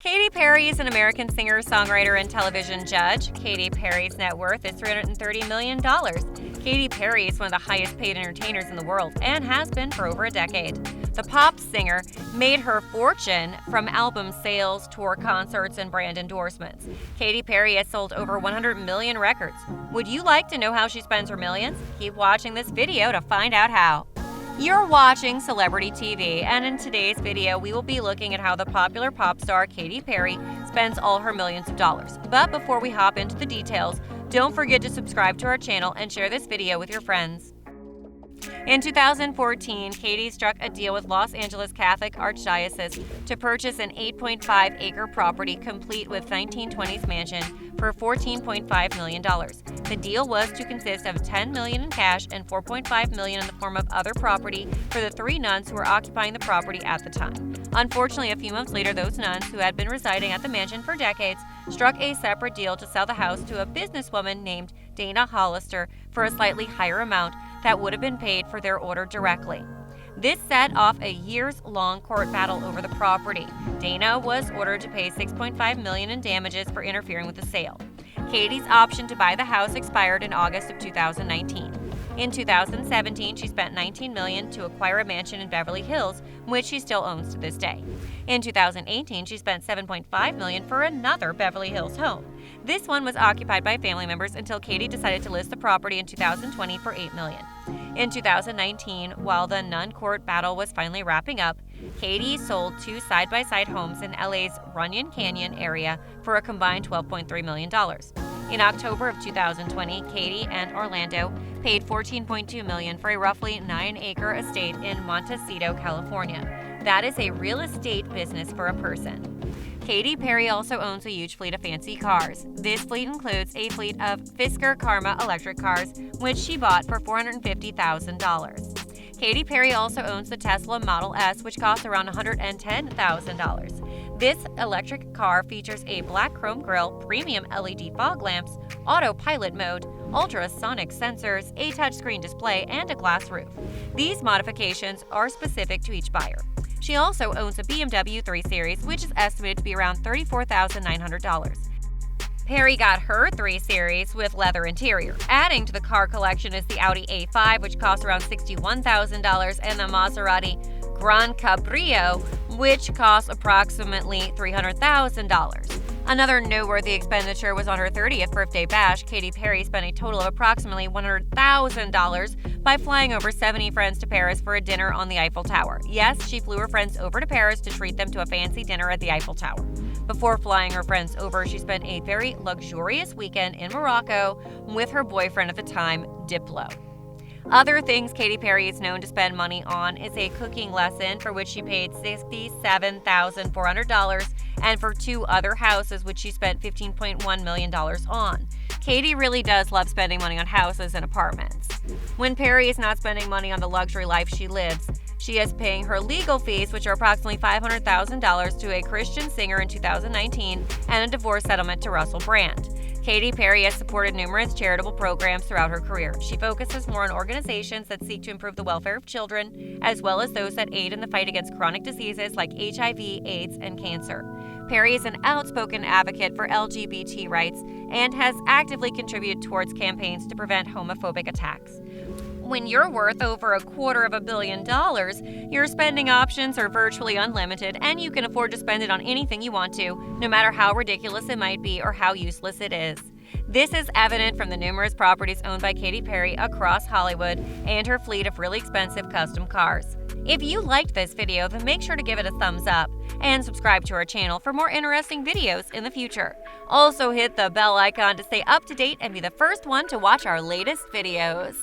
Katy Perry is an American singer, songwriter, and television judge. Katy Perry's net worth is $330 million. Katy Perry is one of the highest paid entertainers in the world and has been for over a decade. The pop singer made her fortune from album sales, tour concerts, and brand endorsements. Katy Perry has sold over 100 million records. Would you like to know how she spends her millions? Keep watching this video to find out how. You're watching Celebrity TV, and in today's video, we will be looking at how the popular pop star Katy Perry spends all her millions of dollars. But before we hop into the details, don't forget to subscribe to our channel and share this video with your friends. In 2014, Katy struck a deal with Los Angeles Catholic Archdiocese to purchase an 8.5-acre property complete with 1920s mansion for $14.5 million. The deal was to consist of $10 million in cash and $4.5 million in the form of other property for the 3 nuns who were occupying the property at the time. Unfortunately, a few months later, those nuns, who had been residing at the mansion for decades, struck a separate deal to sell the house to a businesswoman named Dana Hollister for a slightly higher amount that would have been paid for their order directly. This set off a years-long court battle over the property. Dana was ordered to pay $6.5 million in damages for interfering with the sale. Katy's option to buy the house expired in August of 2019. In 2017, she spent $19 million to acquire a mansion in Beverly Hills, which she still owns to this day. In 2018, she spent $7.5 million for another Beverly Hills home. This one was occupied by family members until Katy decided to list the property in 2020 for $8 million. In 2019, while the nun court battle was finally wrapping up, Katy sold 2 side-by-side homes in LA's RUNYON Canyon area for a combined $12.3 million. In October of 2020, Katy and Orlando paid $14.2 million for a roughly 9-acre estate in Montecito, California. That is a real estate business for a person. Katy Perry also owns a huge fleet of fancy cars. This fleet includes a fleet of FISKER Karma electric cars, which she bought for $450,000. Katy Perry also owns the Tesla Model S, which costs around $110,000. This electric car features a black chrome grille, premium LED fog lamps, autopilot mode, ultrasonic sensors, a touchscreen display, and a glass roof. These modifications are specific to each buyer. She also owns a BMW 3 Series, which is estimated to be around $34,900. Perry got her 3 Series with leather interior. Adding to the car collection is the Audi A5, which costs around $61,000, and the Maserati Gran Cabrio, which costs approximately $300,000. Another noteworthy expenditure was on her 30th birthday bash. Katy Perry spent a total of approximately $100,000 by flying over 70 friends to Paris for a dinner on the Eiffel Tower. Yes, she flew her friends over to Paris to treat them to a fancy dinner at the Eiffel Tower. Before flying her friends over, she spent a very luxurious weekend in Morocco with her boyfriend at the time, Diplo. Other things Katy Perry is known to spend money on is a cooking lesson for which she paid $67,400 and for 2 other houses which she spent $15.1 million on. Katy really does love spending money on houses and apartments. When Perry is not spending money on the luxury life she lives, she is paying her legal fees, which are approximately $500,000 to a Christian singer in 2019 and a divorce settlement to Russell Brand. Katy Perry has supported numerous charitable programs throughout her career. She focuses more on organizations that seek to improve the welfare of children, as well as those that aid in the fight against chronic diseases like HIV, AIDS, and cancer. Perry is an outspoken advocate for LGBT rights and has actively contributed towards campaigns to prevent homophobic attacks. When you're worth over $250 million, your spending options are virtually unlimited, and you can afford to spend it on anything you want to, no matter how ridiculous it might be or how useless it is. This is evident from the numerous properties owned by Katy Perry across Hollywood and her fleet of really expensive custom cars. If you liked this video, then make sure to give it a thumbs up and subscribe to our channel for more interesting videos in the future. Also hit the bell icon to stay up to date and be the first one to watch our latest videos.